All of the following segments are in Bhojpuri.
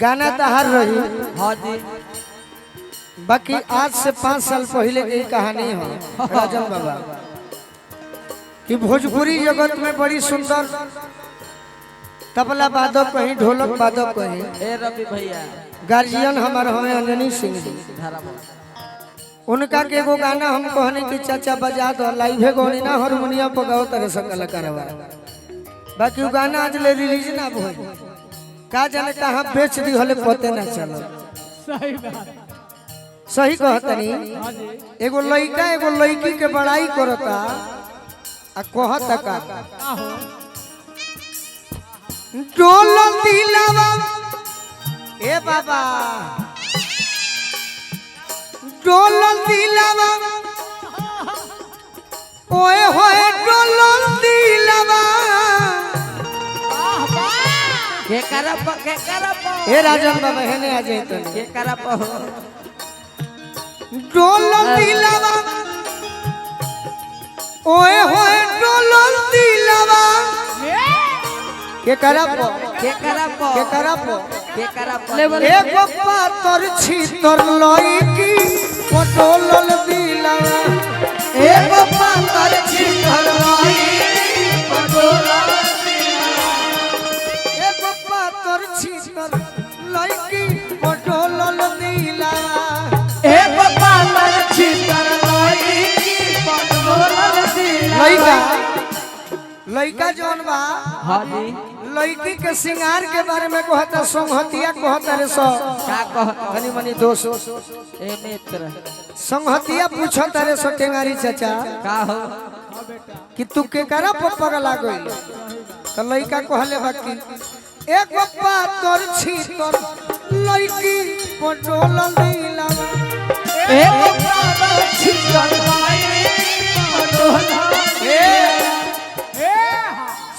गाना तो हर रही। हाँ जी। बाकी आज से 5 साल पहले की कहानी है राजन बाबा कि भोजपुरी जगत में बड़ी सुंदर तबला वादक कहीं, ढोलक वादक कहीं। ए रवि भैया गार्जियन हमारे हमें अंजनी सिंह जी, उनका के एगो गाना हम कहने की चाचा बजा दो, लाइव गौनी ना हारमोनियम पर गाओ तरह से कलाकार। बाकी वो गाना आज ले रिलीज ना हो, का जाने कहाँ बेच दी हले पते ना चलो। सही कहतनी। एगो लड़का एगो लड़की के बड़ाई करता आ कहता का डोल दिलावा ए बाबा डोल दिलावा ओए होए डोल दिलावा के करप ए राजन बाबा हेने आ जाए तो के करप डोल दिलावा ओए होए डोल दिलावा के करप एक पातर छीतर लईकी पटोल दिलावा एक पातर छीतर लईकी पटोल एक पातर छीतर लईकी पटोल दिलावा एक पातर छीतर लईकी पटोल दिलावा। लड़का जौन बा हाँ जी लड़की के सिंगार के बारे में कहता संहतिया कहता रे सो का कहता धनी मनी दोस्त ए मित्र संहतिया पूछता रे सो टेंगारी चाचा का हो कि तू के करा पगला गइल तो लड़का कहले बाकी एक पप्पा तोर छी तोर लड़की पटोल दिला एक पातर छीतर लईकी पटोल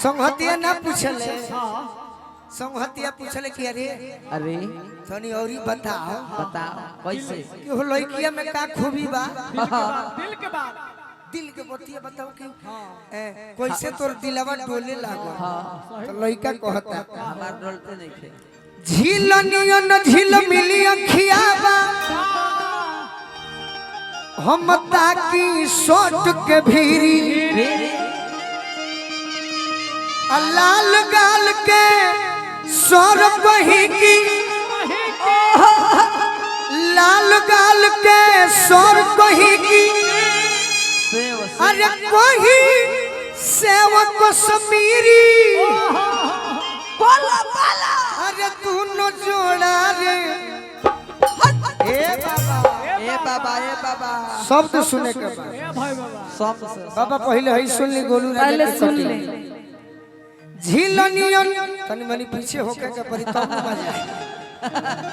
संहतिया ना पूछले संहतिया पूछले कि अरे अरे तनी औरी बताओ बताओ कैसे कि हो लड़किया में का खूबी बा दिल के बात दिल के बतिया बताओ कि कैसे तोर दिलवा डोले लागो। तो लड़का कहता हमार डोलते नहीं थे झील नियन झील मिली अखिया बा हम ताकी सोट के भीरी लाल गाल के सौर कही की लाल गाल के सौर कही की अरे कोही सेवक समीरी बोला बोला अरे तू न जोड़ा रे ए बाबा शब्द सुने के बाद भाई बाबा सब से बाबा पहले है सुन ली गोलू पहले सुन ले झील नियन तनी मनी पीछे होके के परितम मजा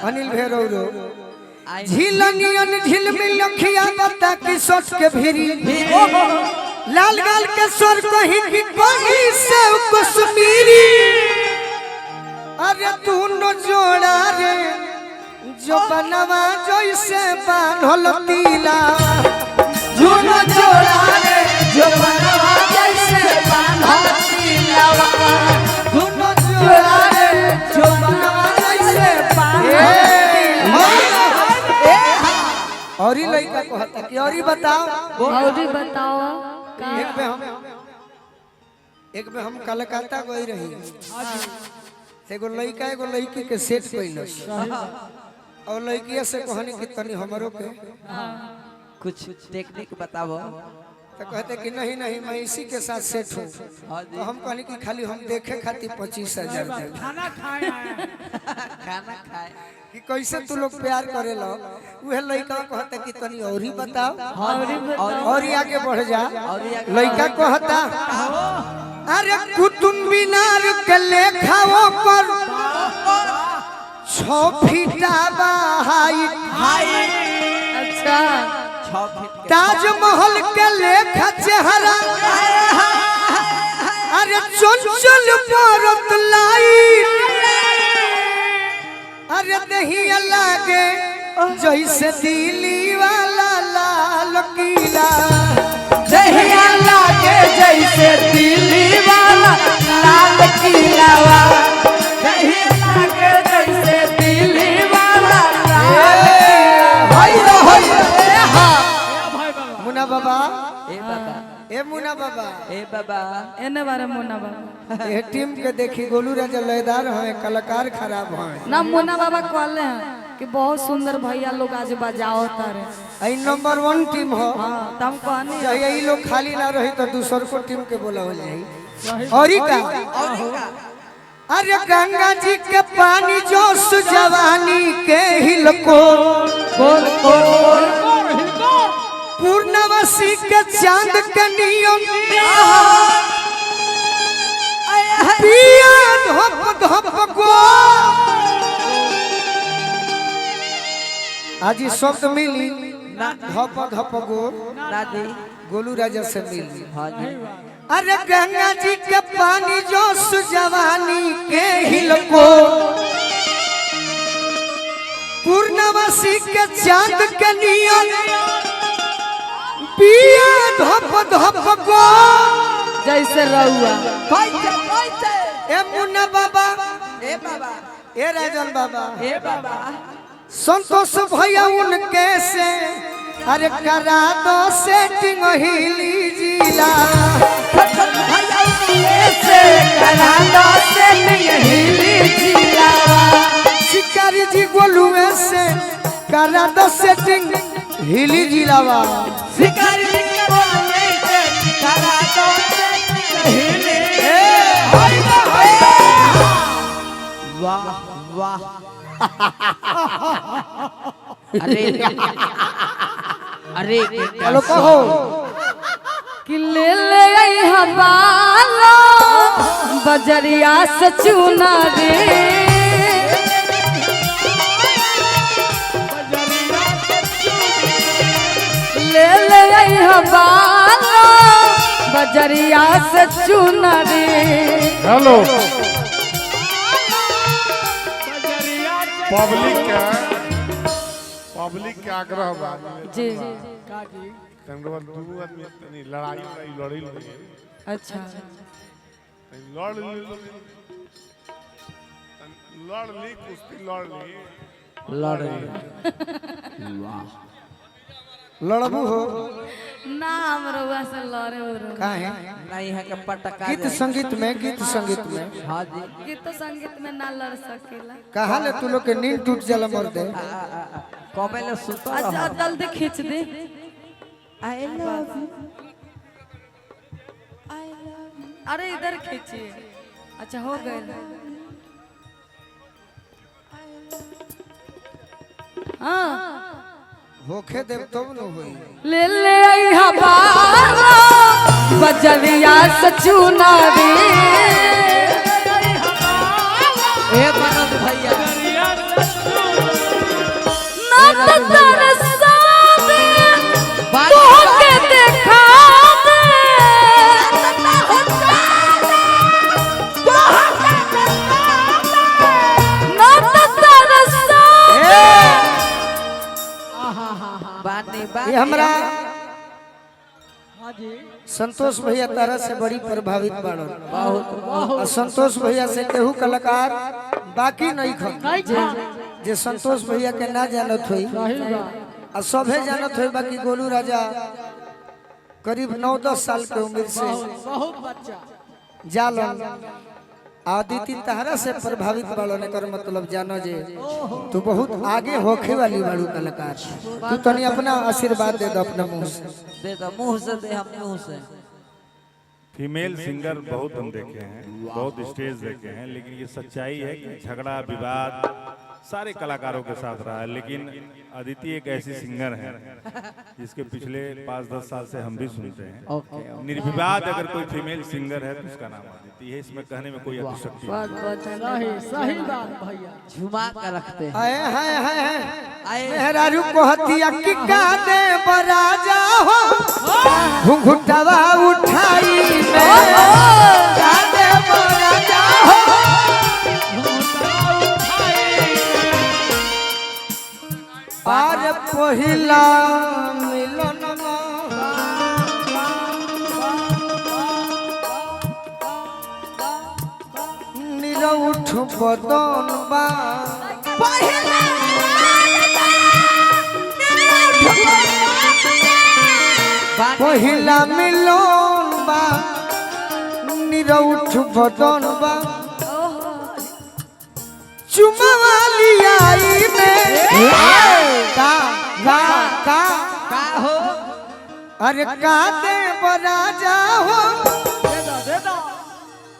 अनिल भैरव झील नियन झील में लखिया बता की सोच के भीरी लाल गाल के स्वर कहीं की कोई से कश्मीरी अरे तू न जोड़ा रे जो बनवा जैसे बांधल तीला तू न जोड़ा रे जो बनवा जैसे बांधल तीला तू न जोड़ा रे जो बनवा जैसे बांधल और ही लड़का कहता कि और ही बताओ और भी बताओ का एक में हम कलकत्ता गई रही एगो लड़का एगो लड़की के सेट कैलस और लड़किया से कहनी कि तनी हमरो के कुछ टेक्निक बताओ तो कहते कि नहीं नहीं मैं इसी के साथ सेट हूँ। तो हम कहनी कि खाली हम देखे खातिर 25,000 दे खाना खाए खाना खाए कि कैसे तू लोग प्यार करे लो वह लड़का कहता कि तनी और ही बताओ और ही आगे बढ़ जा। लड़का कहता अरे कुतुन बिनार के लेखाओ कर 6 फीटा बाई अच्छा ताजमहल के लेखा चेहरा अरे चंचल परत लाइट अरे दहिया लागे जैसे दिल्ली वाला लाल किला दहिया लागे जैसे दिल्ली वाला लाल किला ए बाबा एने बारे मुन्ना बाबा ये टीम के देखी गोलू राजा लयदार है, कलाकार खराब है। ना मुन्ना बाबा कहले हैं कि बहुत सुंदर भैया लोग आज बजाओ तारे। आई नंबर 1 टीम हो। हाँ तम कहनी चाहे यही लोग खाली ना रही तो दूसर को टीम के बोला हो जाए। और ही का अरे गंगा जी के पानी जोश जवानी के हिलको पूर्णवासी के चांद के नियम पिया धप धप को आज ये शब्द मिली धप धप गो दादी गोलू राजा से मिली। हाँ जी अरे गंगा जी के पानी जोश जवानी के हिलको पूर्णवासी के चांद के नियम पिया धप धप को जैसे रहुआ ए मुन्ना बाबा ए बाबा ए राजन बाबा ए बाबा संतोष भैया उनके से अरे करा दो सेटिंग हिली जिला शिकारी जी गोलुए से करा दो सेटिंग हिली जिलावा शिकारी के बोलने से करा दो हिले वाह वाह अरे अरे चलो कहो कि ले ले आई हवाला बजरिया से चुना रे ले ले आई हवाला बजरिया से चुना रे। हेलो पब्लिक के आग्रह बा जी तंगवा दू आदमी तनी लड़ाई लड़ी अच्छा लड़ ली कुश्ती लड़ ली लड़बू हो ना हमरो से लड़े हो काहे नहीं है कि पटका गीत संगीत में हाँ जी गीत तो संगीत में ना लड़ सकेला। कहा ले तू लोग के नींद टूट जाला मर दे कबे ले सुतो अच्छा जल्दी खींच दे। आई लव यू अरे इधर खींचिए। अच्छा हो गए हाँ होखे देव तब न होई ले ले आई हवाला बजरिया से चुना रे ए मनोज भैया ना तो तरसा दे तो के देखा दे ना तो तरसा बानी ये बानी हमरा संतोष भैया तारा से बड़ी प्रभावित बाड़ो और संतोष भैया से केहू कलाकार बाकी नहीं खन जे संतोष भैया के ना जानत होई और सभे जानत होई बाकी गोलू राजा करीब 9-10 साल के उम्र से बहुत बच्चा जालन आदिति तारा से प्रभावित बाड़ो ने कर मतलब जानो जे तू बहुत आगे होखे वाली बाड़ू कलाकार तू तनी अपना आशीर्वाद दे दो अपना मुंह से दे दो मुंह से दे हम मुंह से फीमेल सिंगर बहुत हम देखे हैं, बहुत स्टेज देखे हैं, लेकिन ये सच्चाई है कि झगड़ा विवाद सारे कलाकारों के साथ रहा है, लेकिन अदिति एक ऐसी सिंगर है जिसके पिछले 5-10 साल से हम भी सुनते हैं। निर्विवाद अगर कोई फीमेल सिंगर है तो उसका नाम अदिति है, इसमें कहने में कोई अतिशक्ति नहीं। बहुत बहुत धन्यवाद। सही बात भैया झुमा कर रखते हैं आए हाय हाय हाय आए मेहरारू को हतिया की कादे बराजा हो घुंघुटवा उठाई में कादे बराजा हो पार पहिला मिलन निरउठ बदन बा पहिला मिलन बा निरौठ बदन बा चुमा वाली आई में का का का का हो अरे का दे बरा जा हो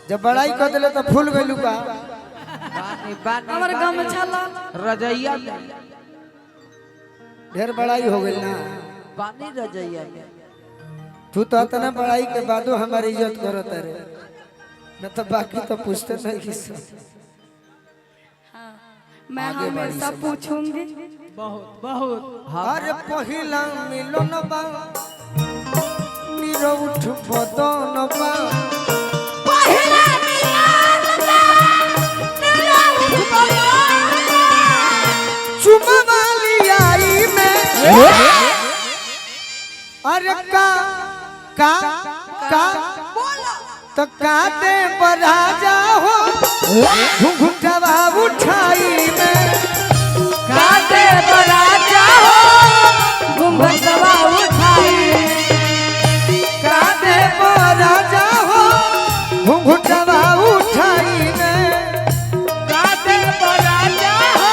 जब बड़ाई कर दिले तो फूल गइलू का बानी बानी हमर गांव में छला रजैया में ढेर बड़ाई हो गई ना बानी रजैया में तू तो इतना बड़ाई के बादो हमारी इज्जत करो तारे मैं तो बाकी तो पूछते नहीं किसी मैं आगे बढ़ी हमेशा सब। पूछूंगी बहुत बहुत अरे पहिला मिलन बा निरौठ बदन बा चुमा वाली आई में अरे का तो का दे बरा जा हो घुंघटवा उठाई में काटे बड़ा जाओ घुंघटवा उठाई काटे बरा जा हो घुंघटवा उठाई में काटे बड़ा जाओ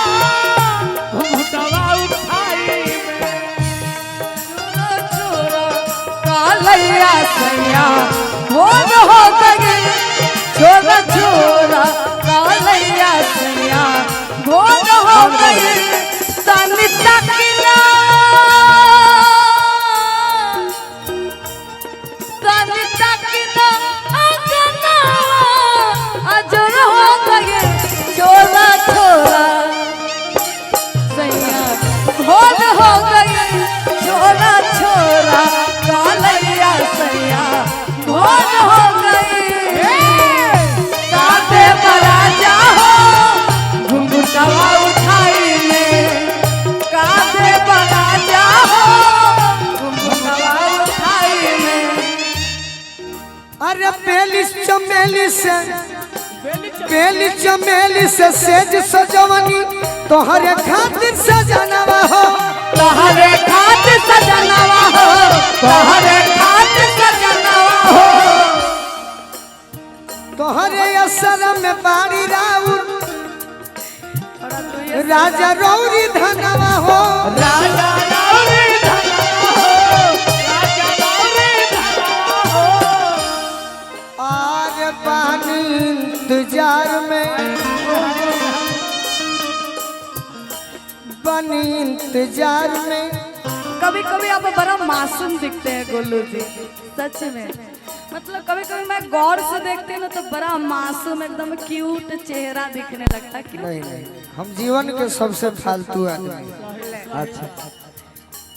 घुंघटवा उठाई कालैया सैया हो गई छोरा छोरा कालैया सैया हो गई तनी तकिला अगना अजर हो गई छोरा छोरा सैया हो गई छोरा छोरा कालैया सैया हो गई काटे बरा जाओ घुंघटवा उठाई में काटे बरा जाओ घुंघटवा उठाई में अरे बेली चमेली से सेज सजवनी तोहरे खातिर सजनवा हो तोहरे खातिर सजनवा हो तोहरे खातिर सजनवा हो तोहरे असर में बाड़ी राउर राजा रौरी धनवा हो राजा रौरी धनवा हो राजा रौरी धनवा हो आर पानी इंतजार में बनी इंतजार में कभी कभी आप बड़ा मासूम दिखते हैं गोलू जी सच में मतलब कभी कभी मैं गौर से देखती हूँ ना तो बड़ा मासूम एकदम क्यूट चेहरा दिखने लगता है क्यों नहीं हम जीवन के सबसे फालतू आदमी अच्छा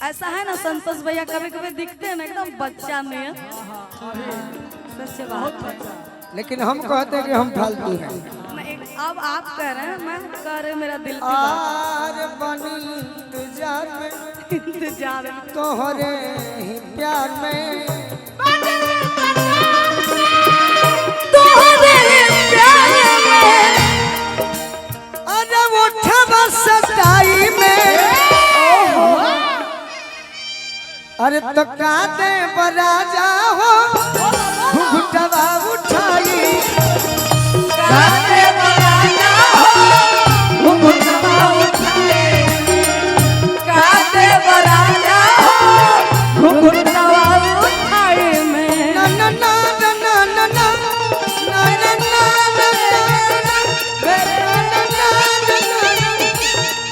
ऐसा है ना संतोष भैया कभी कभी दिखते हैं ना एकदम बच्चा में सच बात है लेकिन हम कहते हैं कि हम फालतू हैं अब आप कह रहे हैं मैं कह रहे मेरा दिल की बात आर बनी इंतजार में इंतजार में। तोहरे ही प्यार में तोहरे प्यार में अरे उठवा सताई में अरे तो काटे बरा जा हो घुंघटवा उठाई काटे बरा जाओ घुंघटवा उठाई काटे बरा जाओ घुंघटवा उठाई में ना ना ना ना ना ना ना ना ना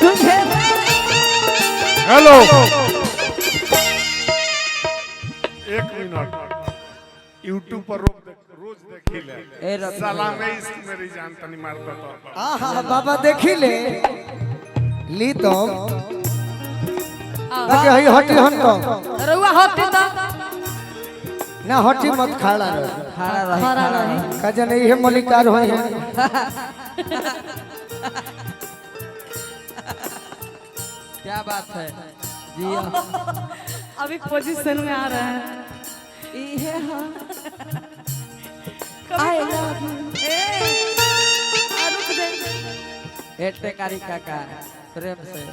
तुझे हेलो एक मिनट यूट्यूब पर रोज देखिले ए रवि सलामे इश्क मेरी जान तनी मारता तो आहा बाबा देखी ले ली तो बाकी हई हटी हन तो रउआ होती तो ना हटी मत खाड़ा रहे खड़ा रही का जने ये मलिकार होई है क्या बात है जी अभी पोजीशन में आ रहे हैं ये हाँ आई लव यू एटे कारी काका प्रेम से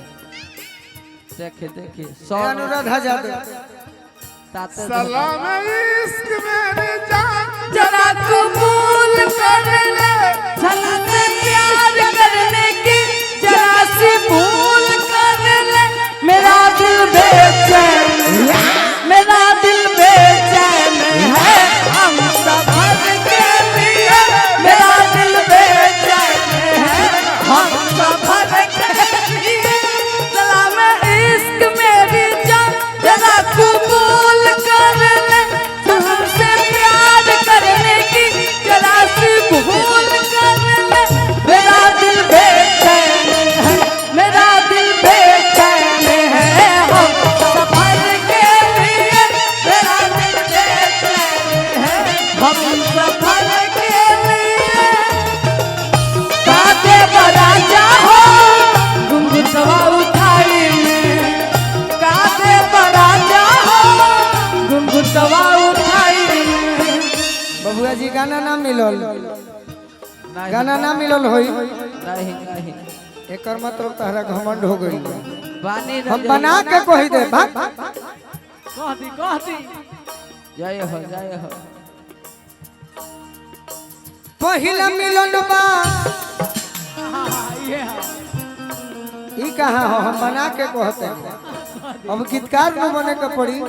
देखिए देखिए ए अनुराधा जादव ताते सलामे इश्क मेरी जान जरा कबूल कर ले झलक प्यार करने की जरा सी भूल कर ले मेरा दिल बेचैन मेरा दिल बेचैन है हम सफर के लिए मेरा दिल बेचैन है हम सफर के लिए चला मैं इश्क मेरी जान जरा कबूल कर ले हमसे प्यार करने की जरा सी भूल कर ले मेरा दिल बेचैन है मेरा दिल बेचैन है हम सफर के लिए मेरा दिल बेचैन है हम सफर के लिए काटे बड़ा चाहो घुंघटवा उठाई में काटे बड़ा चाहो घुंघटवा उठाई में बबुआ जी गाना ना मिलल नहीं गाना ना मिलल होई नहीं नहीं एकर मतलब तहरा घमंड हो गई बानी हम बना के कही दे भाग कह दी जय हो पहिला मिलन बा ये ई कहाँ हो हम बना के कहते हैं अब गीतकार में बने के पड़ी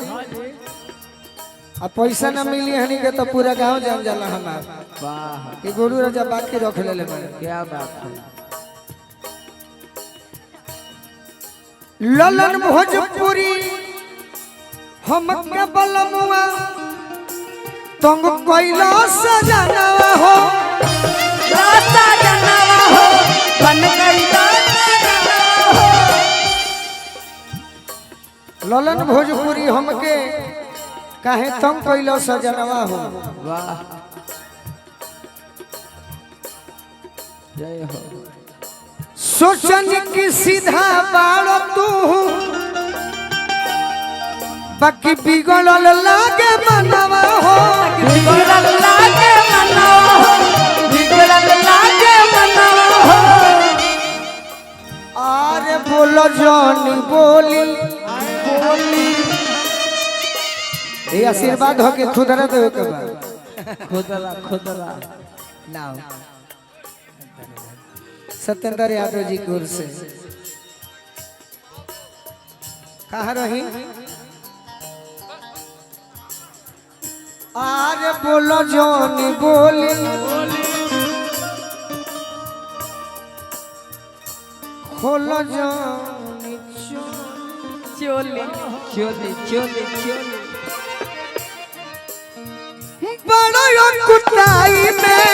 अब पैसा ना मिली हनी के तो पूरा गांव जान जाला हमार वाह कि गुरु राजा बाकी रख ले बने क्या बात है ललन भोजपुरी हम के बलमुआ तंग कोइला सजना हो रास्ता जनावा हो बन गई हो ललन भोजपुरी हमके काहे तंग कोइला सजनवा हो वाह जय हो सोचन की सीधा बाड़ तू बाकी बिगड़ल लागे मनवा हो बिगड़ल लागे मनावा हो बिगड़ल लागे मनावा हो अरे बोलो जानी बोली बोली ये आशीर्वाद हो के खुदरा देवे के बाद खुदरा नाउ सत्येंद्र यादव जी की ओर से कहाँ रही अरे बोलो जानी बोली खोलो जानी चोली चोली बड़ो कुटाई में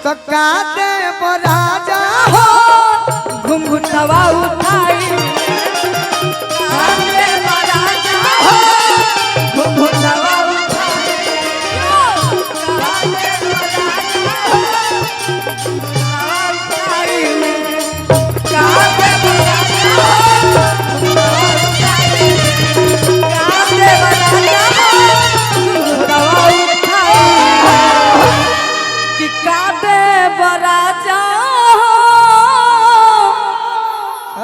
तो काटे बराजा हो घुंघटवा उठाई काटे बड़ा चाहो घुंघटवा उठाई काटे बड़ा चाहो घुंघटवा उठाई काटे बड़ा चाहो घुंघटवा उठाई काटे बड़ा चाहो घुंघटवा उठाई कि काटे बड़ा चाहो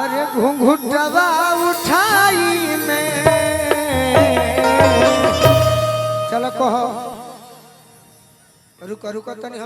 अरे घुंघुटवा उठाई में चलो कहो रुको रुको तनी